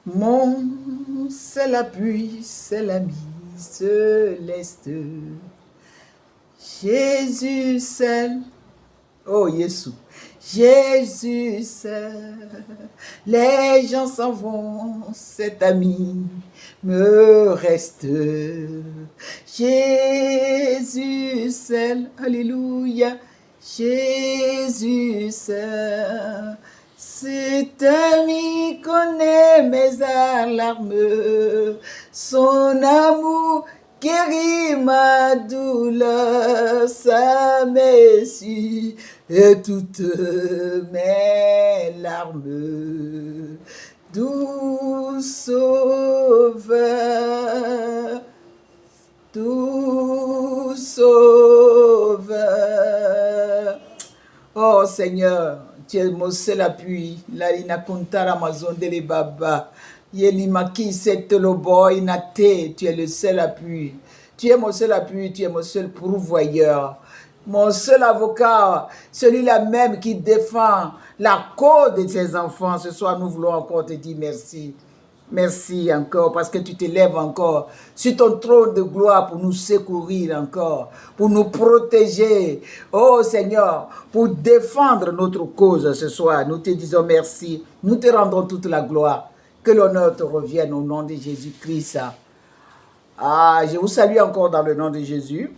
Mon seul appui, c'est l'ami céleste. Jésus seul. Oh, Jésus. Jésus seul. Les gens s'en vont, cet ami me reste. Jésus seul. Alléluia. Jésus seul. Cet ami connaît mes alarmes, son amour guérit ma douleur, sa messie et toutes mes larmes. Doux sauveur, doux sauveur. Oh Seigneur, tu es mon seul appui. Larina kuntara mazondele baba. Yelimaki setolobo inate. Tu es le seul appui. Tu es mon seul appui. Tu es mon seul pourvoyeur. Mon seul avocat. Celui-là même qui défend la cause de ses enfants. Ce soir, nous voulons encore te dire merci. Merci encore parce que tu te lèves encore sur ton trône de gloire pour nous secourir encore, pour nous protéger. Oh Seigneur, pour défendre notre cause ce soir. Nous te disons merci. Nous te rendons toute la gloire. Que l'honneur te revienne au nom de Jésus-Christ. Je vous salue encore dans le nom de Jésus.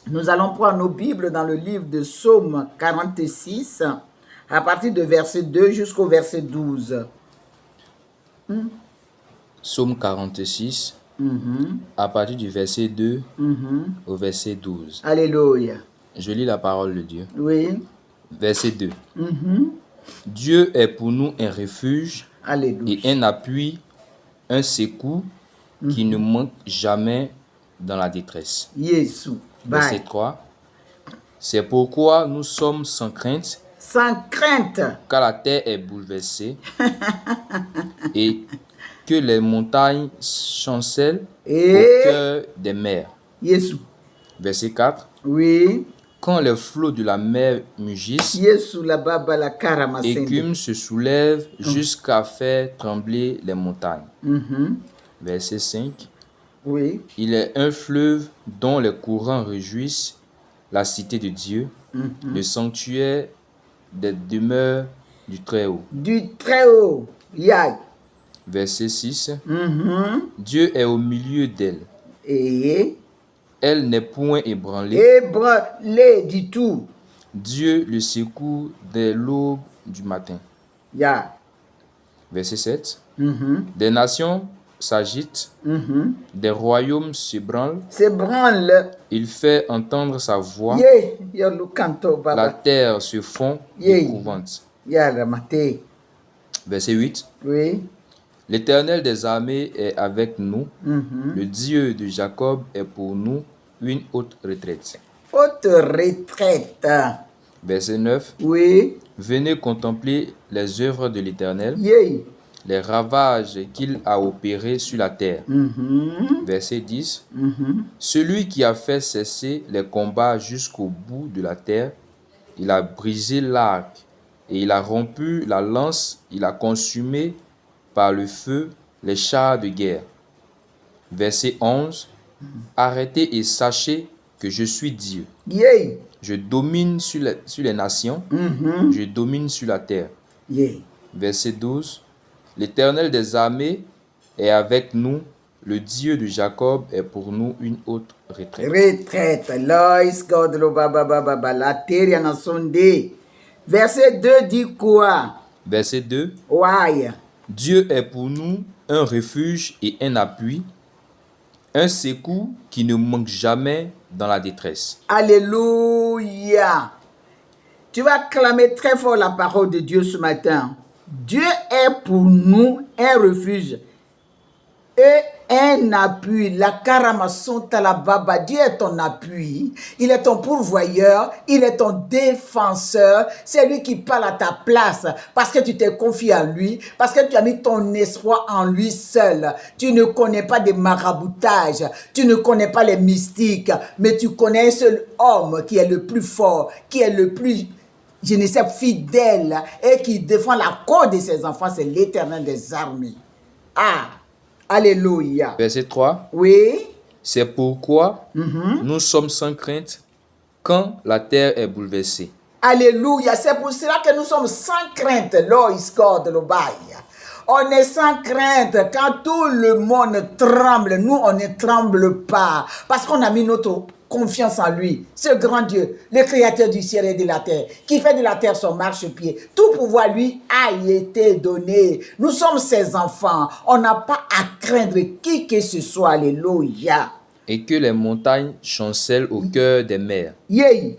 Nous allons prendre nos Bibles dans le livre de Psaume 46 à partir de verset 2 jusqu'au verset 12. Psaume 46, à partir du verset 2 au verset 12. Alléluia. Je lis la parole de Dieu. Oui. Verset 2. Dieu est pour nous un refuge Alléluia. et un appui, un secours qui ne manque jamais dans la détresse. Jésus. Verset 3. C'est pourquoi nous sommes sans crainte, Sans crainte. car la terre est bouleversée et que les montagnes chancellent au cœur des mers. Jésus. Verset 4. Oui. Quand les flots de la mer mugissent, Jésus la baba la karamasende. écume se soulève jusqu'à faire trembler les montagnes. Verset 5. Oui. Il est un fleuve dont les courants réjouissent la cité de Dieu, le sanctuaire des demeures du Très-Haut. Du Très-Haut. Yay. Verset 6. Dieu est au milieu d'elle. Et Elle n'est point ébranlée. ébranlé du tout. Dieu le secourt dès l'aube du matin. Ya. Verset 7. Des nations s'agitent, des royaumes se branlent. Se branle. Il fait entendre sa voix. Ye. Yo lukanto La baba. terre se fond Yeah. épouvante. Ya ramate. Verset 8. Oui. L'Éternel des armées est avec nous. Le Dieu de Jacob est pour nous une haute retraite. Haute retraite. Verset 9. Oui. Venez contempler les œuvres de l'Éternel, Ye. les ravages qu'il a opérés sur la terre. Verset 10. Celui qui a fait cesser les combats jusqu'au bout de la terre, il a brisé l'arc et il a rompu la lance, il a consumé par le feu les chars de guerre. Verset 11. Arrêtez et sachez que je suis Dieu. Ye. Je domine sur les nations, je domine sur la terre. Ye. Verset 12. L'Éternel des armées est avec nous, le Dieu de Jacob est pour nous une haute retraite. Retraite. Lois God lo baba baba la terre na sonde. Verset 2 dit quoi? Verset 2. Why? Dieu est pour nous un refuge et un appui, un secours qui ne manque jamais dans la détresse. Alléluia. Tu vas clamer très fort la parole de Dieu ce matin. Dieu est pour nous un refuge et un appui. La karamason talababa. Dieu est ton appui. Il est ton pourvoyeur. Il est ton défenseur. C'est lui qui parle à ta place parce que tu t'es confié à lui, parce que tu as mis ton espoir en lui seul. Tu ne connais pas des maraboutages. Tu ne connais pas les mystiques, mais tu connais un seul homme qui est le plus fort, qui est le plus, je ne sais, fidèle et qui défend la cause de ses enfants. C'est l'Éternel des armées. Ah, alléluia. Verset 3. Oui. C'est pourquoi nous sommes sans crainte quand la terre est bouleversée. Alléluia. C'est pour cela que nous sommes sans crainte. Lord is God, le bail. On est sans crainte quand tout le monde tremble. Nous, on ne tremble pas parce qu'on a mis notre confiance en lui. Ce grand Dieu, le créateur du ciel et de la terre, qui fait de la terre son marchepied. Tout pouvoir lui a été donné. Nous sommes ses enfants. On n'a pas à craindre qui que ce soit. Alléluia. Et que les montagnes chancellent au cœur des mers. Yeah.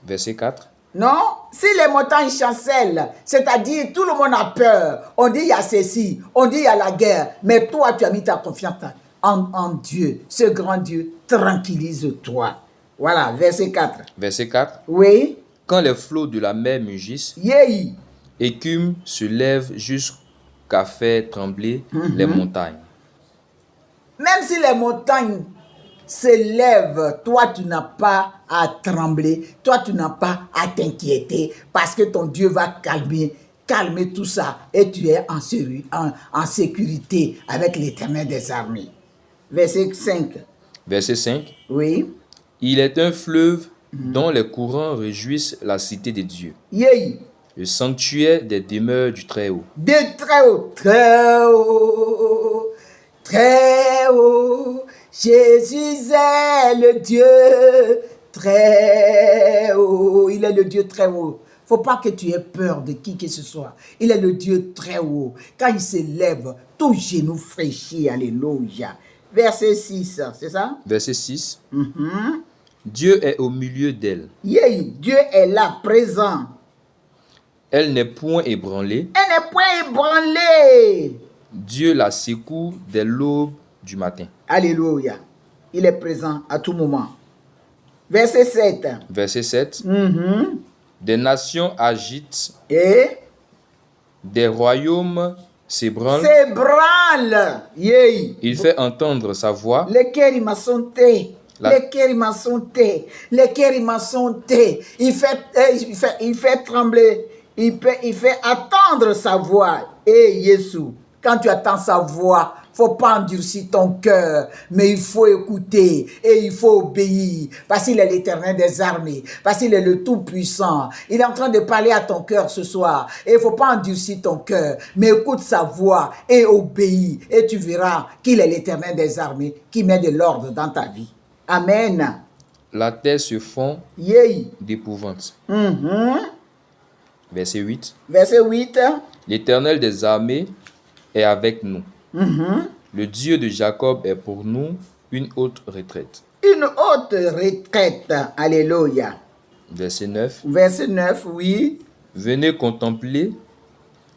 Verset 4. Non, si les montagnes chancellent, c'est-à-dire tout le monde a peur, on dit il y a ceci, on dit il y a la guerre, mais toi tu as mis ta confiance en Dieu, ce grand Dieu, tranquillise-toi. Voilà, verset 4. Verset 4. Oui. Quand les flots de la mer mugissent, Yeah. écume se lève jusqu'à faire trembler les montagnes. Même si les montagnes s'élèvent, toi tu n'as pas à trembler, toi tu n'as pas à t'inquiéter, parce que ton Dieu va calmer tout ça, et tu es en sécurité avec l'Éternel des armées. Verset 5. Verset 5. Oui. Il est un fleuve dont les courants réjouissent la cité de Dieu, Yeah. le sanctuaire des demeures du Très-Haut. De très haut, très haut, très haut. Jésus est le Dieu très haut. Il est le Dieu très haut. Faut pas que tu aies peur de qui que ce soit. Il est le Dieu très haut. Quand il s'élève, tout genou fléchit. Alléluia. Verset 6, c'est ça? Verset 6. Dieu est au milieu d'elle. Yeah, Dieu est là, présent. Elle n'est point ébranlée. Elle n'est point ébranlée. Dieu la secoue dès l'aube du matin. Alléluia. Il est présent à tout moment. Verset 7. Verset 7. Des nations agitent, Et des royaumes s'ébranlent. s'ébranle. Yeah. Il fait entendre sa voix. Les cœurs, ils m'ont sauté. La- Les cœurs, ils m'ont sauté. Les cœurs, ils m'ont sauté. Il fait trembler. Il fait attendre sa voix. Et Jésus, quand tu attends sa voix, faut pas endurcir ton cœur, mais il faut écouter et il faut obéir, parce qu'il est l'Éternel des armées, parce qu'il est le Tout-Puissant. Il est en train de parler à ton cœur ce soir, et il faut pas endurcir ton cœur, mais écoute sa voix et obéis, et tu verras qu'il est l'Éternel des armées qui met de l'ordre dans ta vie. Amen. La terre se fond Yeah. d'épouvante. Verset 8. Verset 8. L'Éternel des armées est avec nous. Le Dieu de Jacob est pour nous une haute retraite. Une haute retraite. Alléluia. Verset 9. Verset 9, oui. Venez contempler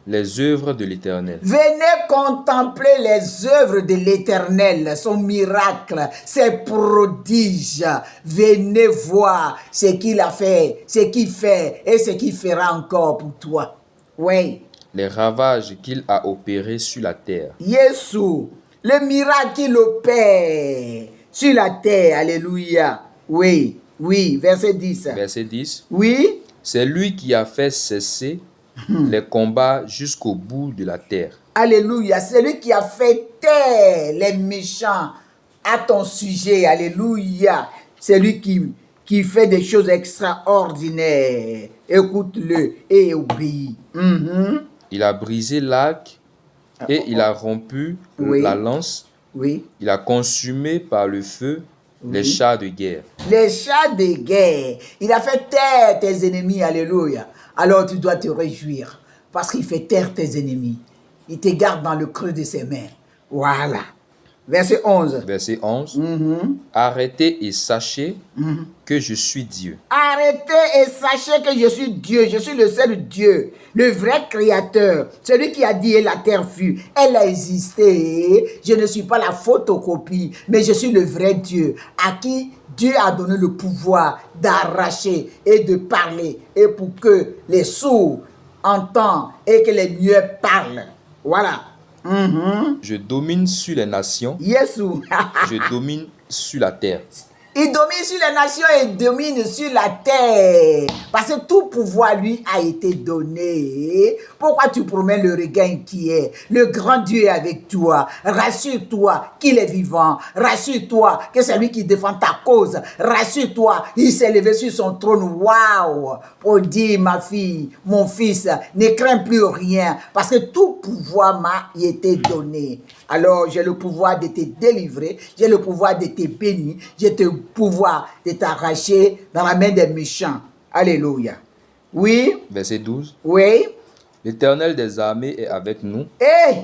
les œuvres de l'Éternel. Venez contempler les œuvres de l'Éternel, son miracle, ses prodiges. Venez voir ce qu'il a fait, ce qu'il fait et ce qu'il fera encore pour toi. Oui. Les ravages qu'il a opérés sur la terre. Jésus, le miracle qu'il opère sur la terre. Alléluia. Oui, oui. Verset 10. Verset 10. Oui. C'est lui qui a fait cesser les combats jusqu'au bout de la terre. Alléluia. C'est lui qui a fait taire les méchants à ton sujet. Alléluia. C'est lui qui fait des choses extraordinaires. Écoute-le et obéis. Il a brisé l'arc et il a rompu Oui. la lance. Oui. Il a consumé par le feu les chars de guerre. Les chars de guerre. Il a fait taire tes ennemis. Alléluia. Alors tu dois te réjouir parce qu'il fait taire tes ennemis. Il te garde dans le creux de ses mains. Voilà. Verset 11. Verset 11. Arrêtez et sachez que je suis Dieu. Arrêtez et sachez que je suis Dieu. Je suis le seul Dieu, le vrai créateur. Celui qui a dit et la terre fut. Elle a existé. Je ne suis pas la photocopie, mais je suis le vrai Dieu à qui Dieu a donné le pouvoir d'arracher et de parler. Et pour que les sourds entendent et que les muets parlent. Voilà. Je domine sur les nations. Jésus. Je domine sur la terre. Il domine sur les nations et domine sur la terre. Parce que tout pouvoir lui a été donné. Pourquoi tu promets le regain qui est? Le grand Dieu est avec toi. Rassure-toi qu'il est vivant. Rassure-toi que c'est lui qui défend ta cause. Rassure-toi, il s'est levé sur son trône. Waouh! Pour dire, ma fille, mon fils, ne crains plus rien. Parce que tout pouvoir m'a été donné. Alors, j'ai le pouvoir de te délivrer. J'ai le pouvoir de te bénir. J'ai le pouvoir de t'arracher dans la main des méchants. Alléluia. Oui. Verset 12. Oui. L'Éternel des armées est avec nous. Et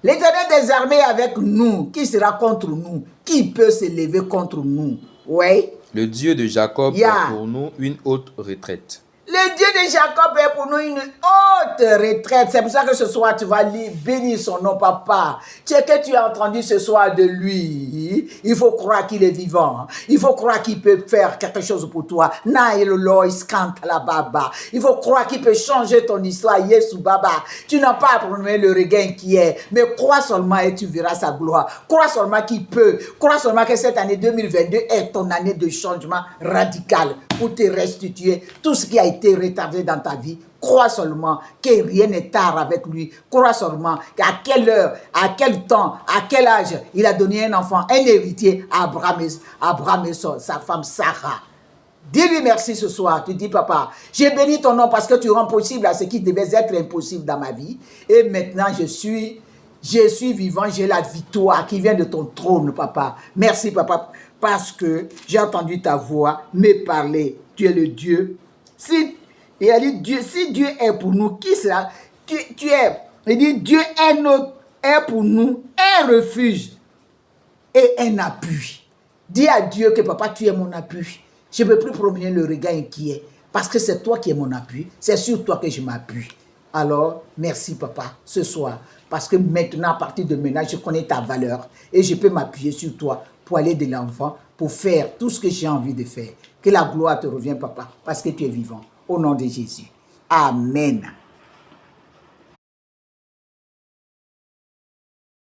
l'Éternel des armées est avec nous. Qui sera contre nous? Qui peut se lever contre nous? Oui. Le Dieu de Jacob est pour nous une haute retraite. Le Dieu de Jacob est pour nous une haute retraite. C'est pour ça que ce soir, tu vas bénir son nom, papa. Tu sais que tu as entendu ce soir de lui. Il faut croire qu'il est vivant. Il faut croire qu'il peut faire quelque chose pour toi. Il faut croire qu'il peut changer ton histoire. Yesu Baba. Tu n'as pas à prendre le regain qui est. Mais crois seulement et tu verras sa gloire. Crois seulement qu'il peut. Crois seulement que cette année 2022 est ton année de changement radical pour te restituer tout ce qui a été retardé dans ta vie. Crois seulement que rien n'est tard avec lui. Crois seulement qu'à quelle heure, à quel temps, à quel âge il a donné un enfant, un héritier à Abraham et sa femme Sarah. Dis-lui merci ce soir. Tu dis, papa, j'ai béni ton nom parce que tu rends possible à ce qui devait être impossible dans ma vie. Et maintenant, je suis vivant, j'ai la victoire qui vient de ton trône, papa. Merci, papa, parce que j'ai entendu ta voix me parler. Tu es le Dieu. Si Dieu est pour nous, qui sera? Tu es. Il dit, Dieu est pour nous un refuge et un appui. Dis à Dieu que, papa, tu es mon appui. Je ne peux plus promener le regard inquiet parce que c'est toi qui es mon appui. C'est sur toi que je m'appuie. Alors, merci, papa, ce soir. Parce que maintenant, à partir de maintenant, je connais ta valeur et je peux m'appuyer sur toi pour aller de l'enfant, pour faire tout ce que j'ai envie de faire. Que la gloire te revienne, papa, parce que tu es vivant. Au nom de Jésus. Amen.